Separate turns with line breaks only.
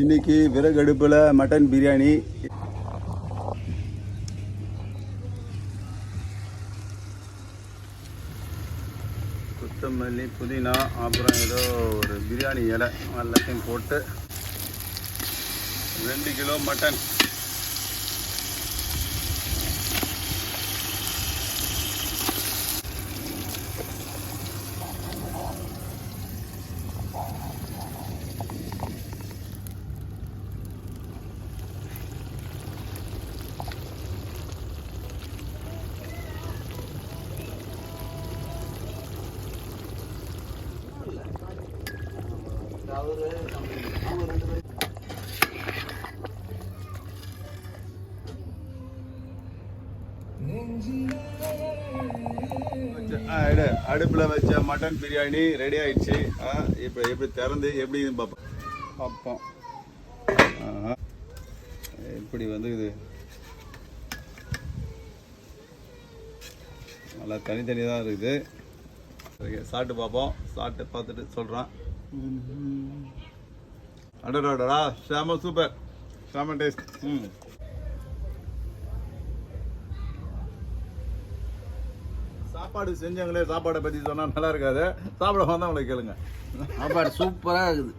இன்னைக்கு விறகு அடுப்பில் மட்டன் பிரியாணி. கொத்தமல்லி, புதினா, அப்புறம் ஏதோ ஒரு பிரியாணி இலை எல்லாத்தையும் போட்டு 2 கிலோ மட்டன். அடுப்பில் வச்ச மட்டன் பிரியாணி ரெடி ஆயிடுச்சு. இப்போ எப்படி திறந்து எப்படி பார்ப்போம். இப்படி வந்து இது நல்லா தனித்தனி தான் இருக்குது. சாப்பிட்டு பார்ப்போம். சாப்பிட்டு பார்த்துட்டு சொல்கிறேன். அடடா செம சூப்பர், செம டேஸ்ட். சாப்பாடு செஞ்சவங்களே சாப்பாடை பற்றி சொன்னால் நல்லா இருக்காது. சாப்பிட வந்தால் அவங்களை கேளுங்க.
சாப்பாடு சூப்பராக இருக்குது.